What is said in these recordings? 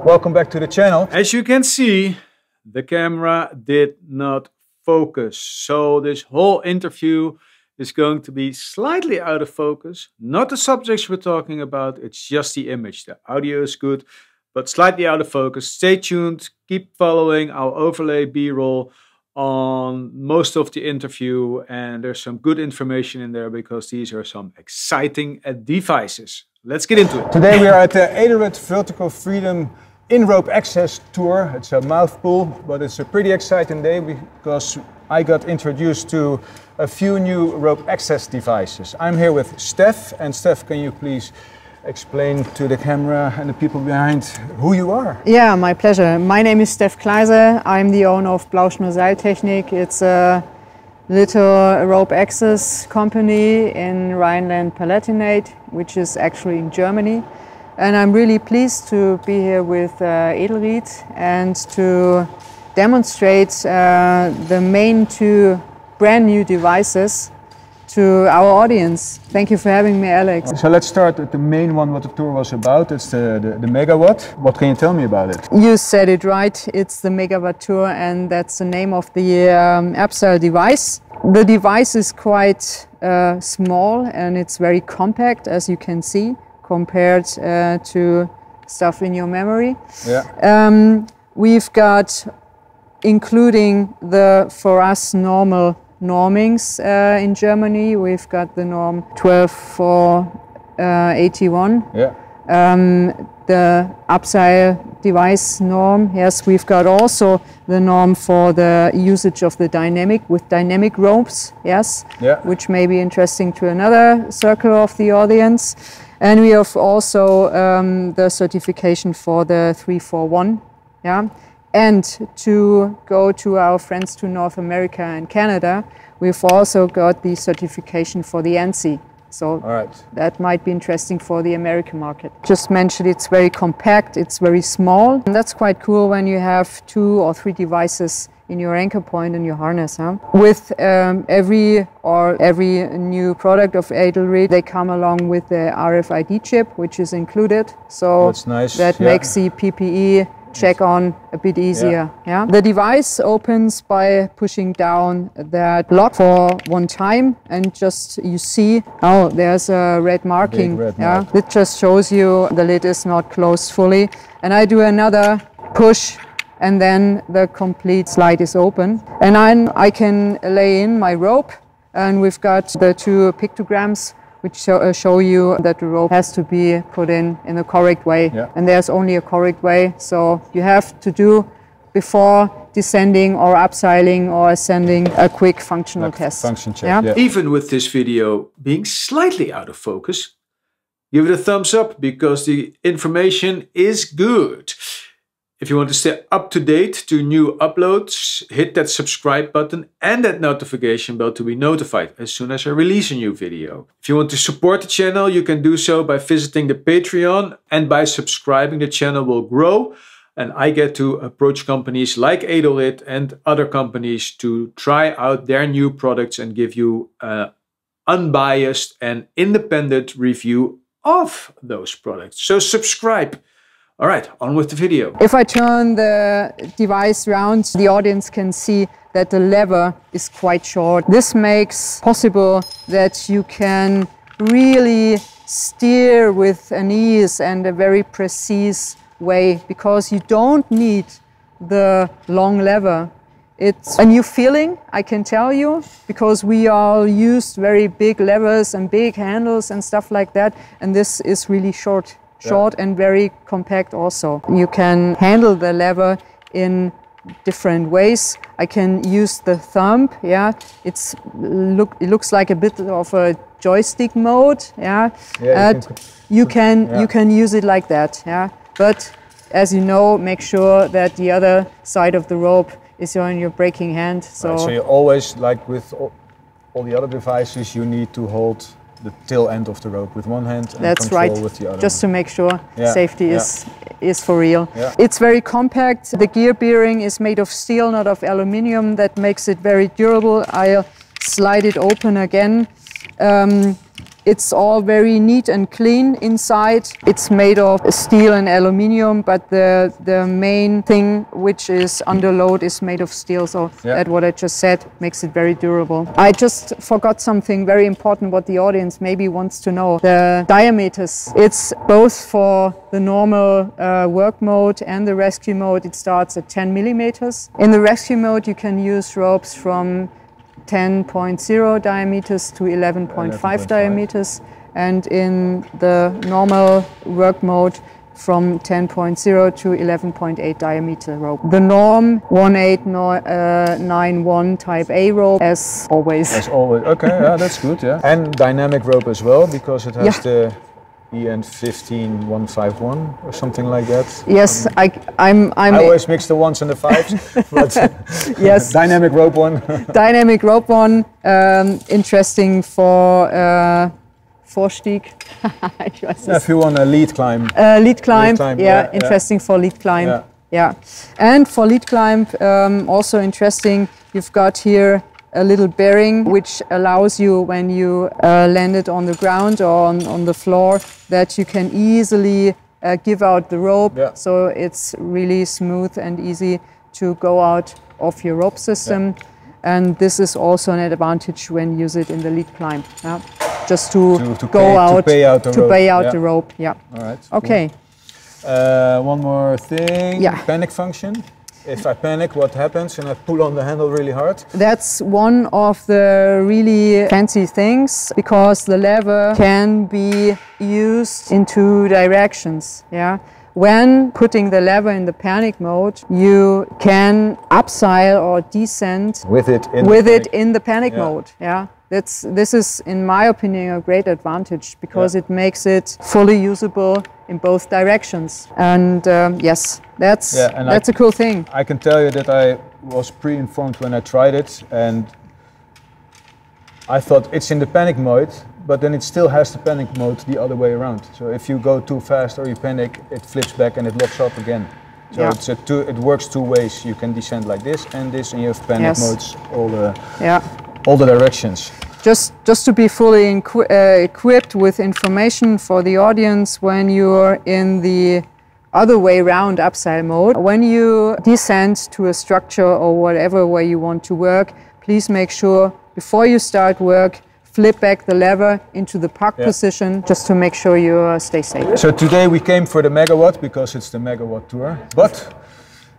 Welcome back to the channel. As you can see, the camera did not focus. So this whole interview is going to be slightly out of focus. Not the subjects we're talking about, it's just the image. The audio is good, but slightly out of focus. Stay tuned, keep following. I'll overlay B-roll on most of the interview, and there's some good information in there because these are some exciting devices. Let's get into it. Today we are at the Edelrid Vertical Freedom In-Rope Access Tour. It's a mouthful, but it's a pretty exciting day because I got introduced to a few new rope access devices. I'm here with Steph, and Steph, can you please explain to the camera and the people behind who you are? Yeah, my pleasure. My name is Steph Kleisser. I'm the owner of Blauschnur Seiltechnik. It's a little rope access company in Rhineland-Palatinate, which is actually in Germany. And I'm really pleased to be here with Edelrid and to demonstrate the main two brand new devices to our audience. Thank you for having me, Alex. So let's start with the main one, what the tour was about. It's the Megawatt. What can you tell me about it? You said it right. It's the Megawatt Tour, and that's the name of the abseil device. The device is quite small and it's very compact, as you can see, compared to stuff in your memory. Yeah. We've got, including the, for us, normal normings in Germany. We've got the norm 12481. Yeah. The abseil device norm. Yes, we've got also the norm for the usage of the dynamic with dynamic ropes. Yes. Yeah. Which may be interesting to another circle of the audience. And we have also the certification for the 341. Yeah. And to go to our friends to North America and Canada, we've also got the certification for the ANSI. So that might be interesting for the American market. Just mentioned it's very compact, it's very small. And that's quite cool when you have 2 or 3 devices in your anchor point and your harness. Huh? With every new product of Edelrid, they come along with the RFID chip, which is included. So that's nice. That makes the PPE check on a bit easier. Yeah. The device opens by pushing down that lock for one time, and just you see, oh, there's a red marking. Big red mark. It just shows you the lid is not closed fully. And I do another push, and then the complete slide is open. And I can lay in my rope, and we've got the 2 pictograms which show you that the rope has to be put in the correct way. Yeah. And there's only a correct way, so you have to do before descending or abseiling or ascending a quick functional test. Function check. Yeah? Yeah. Even with this video being slightly out of focus, give it a thumbs up because the information is good. If you want to stay up to date to new uploads, hit that subscribe button and that notification bell to be notified as soon as I release a new video. If you want to support the channel, you can do so by visiting the Patreon, and by subscribing the channel will grow, and I get to approach companies like Edelrid and other companies to try out their new products and give you an unbiased and independent review of those products. So subscribe. All right, on with the video. If I turn the device around, the audience can see that the lever is quite short. This makes possible that you can really steer with an ease and a very precise way, because you don't need the long lever. It's a new feeling, I can tell you, because we all used very big levers and big handles and stuff like that, and this is really short and very compact also. You can handle the lever in different ways. I can use the thumb, yeah. It looks like a bit of a joystick mode, yeah. You can use it like that, yeah. But as you know, make sure that the other side of the rope is on your braking hand. So you always, like with all the other devices, you need to hold the tail end of the rope with one hand and control with the other. Just to make sure safety is for real. Yeah. It's very compact. The gear bearing is made of steel, not of aluminium. That makes it very durable. I'll slide it open again. It's all very neat and clean inside. It's made of steel and aluminium, but the main thing which is under load is made of steel. So that what I just said makes it very durable. I just forgot something very important what the audience maybe wants to know. The diameters. It's both for the normal work mode and the rescue mode. It starts at 10 millimeters. In the rescue mode, you can use ropes from 10.0 diameters to 11.5 diameters, and in the normal work mode from 10.0 to 11.8 diameter rope. The norm 1891 type A rope, as always. As always. Okay, yeah, that's good. Yeah, and dynamic rope as well, because it has the EN 15151 or something like that. Yes, I always mix the ones and the fives, but yes, dynamic rope one. Dynamic rope one, interesting for Vorstieg. If you want a lead climb. Lead climb, yeah, interesting for lead climb. Yeah, and for lead climb, also interesting. You've got here a little bearing which allows you, when you land it on the ground or on the floor, that you can easily give out the rope. So it's really smooth and easy to go out of your rope system. And this is also an advantage when you use it in the lead climb. Just to go out, to pay out the rope. Yeah. All right. Okay. Cool. One more thing. Panic function. If I panic, what happens? And I pull on the handle really hard? That's one of the really fancy things, because the lever can be used in two directions. Yeah. When putting the lever in the panic mode, you can upsile or descend with it in the panic mode. Yeah. This is, in my opinion, a great advantage, because it makes it fully usable in both directions. And yes, that's a cool thing. I can tell you that I was pre-informed when I tried it, and I thought it's in the panic mode, but then it still has the panic mode the other way around. So if you go too fast or you panic, it flips back and it locks up again. So it works two ways. You can descend like this, and you have panic modes all the directions. Just to be fully equipped with information for the audience, when you're in the other way around upside mode, when you descend to a structure or whatever where you want to work, please make sure before you start work, flip back the lever into the park position, just to make sure you stay safe. So today we came for the Megawatt because it's the Megawatt tour, but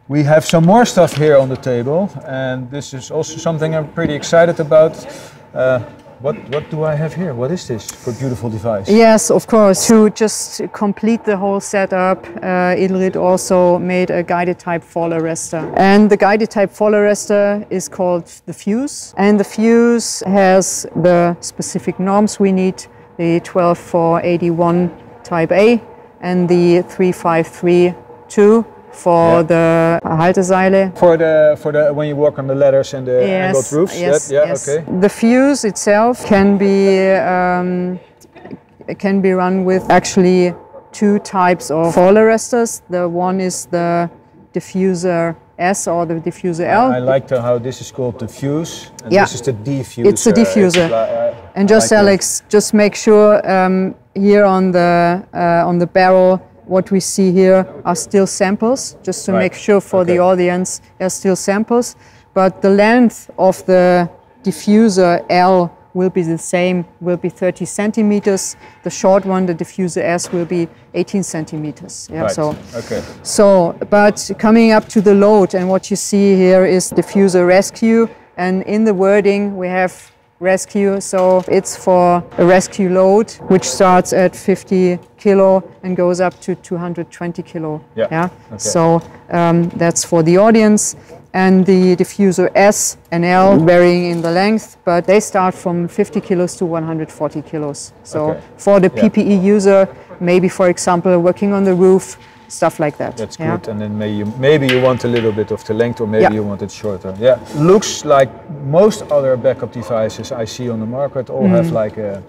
we have some more stuff here on the table, and this is also something I'm pretty excited about. What do I have here? What is this for beautiful device? Yes, of course. To just complete the whole setup, Edelrid also made a guided type fall arrestor. And the guided type fall arrestor is called the Fuse. And the Fuse has the specific norms we need, the 12481 type A and the 3532 for the Halteseile. For the when you walk on the ladders and the angled roofs. Yes. Okay. The Fuse itself can be run with actually two types of fall arrestors. The one is the diffuser S or the diffuser L. I like how this is called the Fuse, and this is the diffuser. It's a diffuser. And just Alex, just make sure here on the barrel, what we see here are still samples, just to make sure for the audience, they're still samples. But the length of the diffuser L will be the same, will be 30 centimeters. The short one, the diffuser S, will be 18 centimeters. Yeah, but coming up to the load, and what you see here is diffuser rescue, and in the wording we have rescue, so it's for a rescue load which starts at 50 kilo and goes up to 220 kilo. So that's for the audience. And the diffuser S and L varying in the length, but they start from 50 kilos to 140 kilos. So for the PPE user, maybe for example working on the roof, stuff like that. That's good. And then maybe you want a little bit of the length, or maybe you want it shorter. Yeah, looks like most other backup devices I see on the market all have like a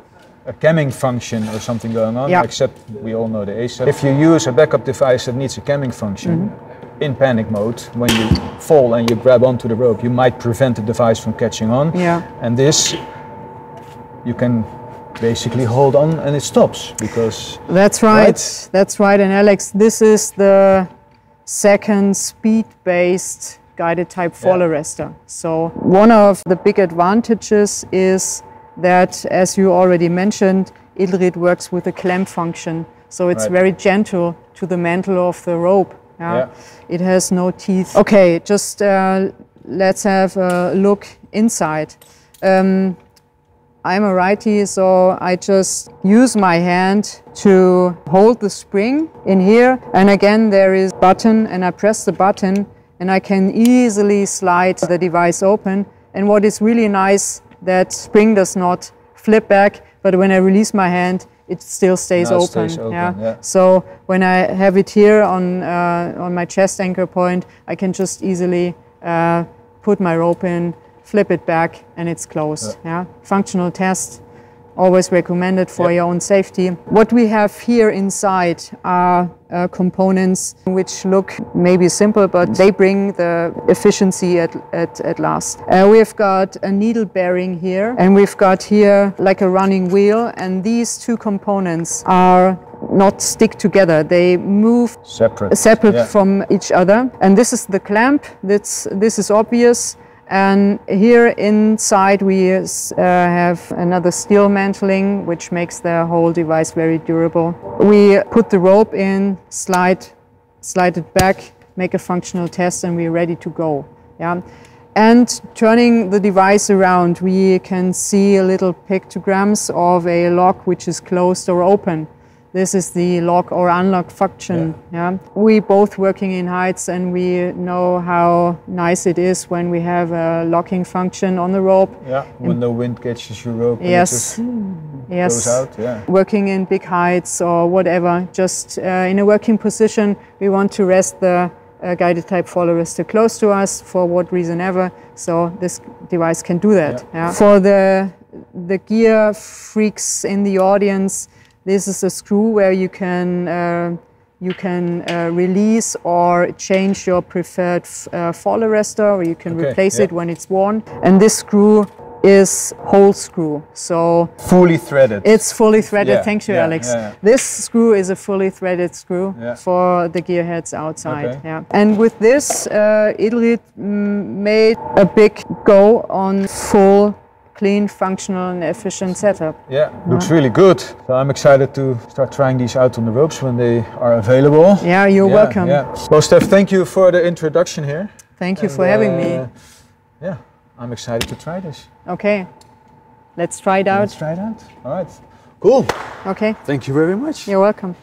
camming function or something going on, except we all know the ASAP. If you use a backup device that needs a camming function in panic mode, when you fall and you grab onto the rope, you might prevent the device from catching on. And this, you can basically hold on and it stops because... That's right. That's right. And Alex, this is the second speed-based guided type fall arrestor. So one of the big advantages is that, as you already mentioned, Edelrid works with a clamp function. So it's very gentle to the mantle of the rope. It has no teeth. Okay, just let's have a look inside. I'm a righty, so I just use my hand to hold the spring in here. And again, there is a button, and I press the button and I can easily slide the device open. And what is really nice, that spring does not flip back, but when I release my hand, it still stays open. So when I have it here on my chest anchor point, I can just easily put my rope in, flip it back, and it's closed. Functional test, always recommended for your own safety. What we have here inside are components which look maybe simple, but they bring the efficiency at last. We've got a needle bearing here, and we've got here like a running wheel, and these two components are not stick together. They move separate from each other. And this is the clamp. This is obvious. And here inside we have another steel mantling, which makes the whole device very durable. We put the rope in, slide it back, make a functional test, and we're ready to go. And turning the device around, we can see little pictograms of a lock which is closed or open. This is the lock or unlock function. We both working in heights, and we know how nice it is when we have a locking function on the rope. When the wind catches your rope. Yes. Goes out. Working in big heights or whatever, just in a working position, we want to rest the guided type fall arrestor close to us for what reason ever. So this device can do that. For the gear freaks in the audience, this is a screw where you can release or change your preferred fall arrestor, or you can replace it when it's worn. And this screw is hole screw, so fully threaded. It's fully threaded. Thank you, Alex. This screw is a fully threaded screw for the gear heads outside. And with this, Edelrid made a big go on full, clean, functional and efficient setup. Looks really good. So I'm excited to start trying these out on the ropes when they are available. You're welcome. Well, Steph, thank you for the introduction here. Thank you for having me. I'm excited to try this. Okay, let's try it out. Let's try it out. All right, cool. Okay. Thank you very much. You're welcome.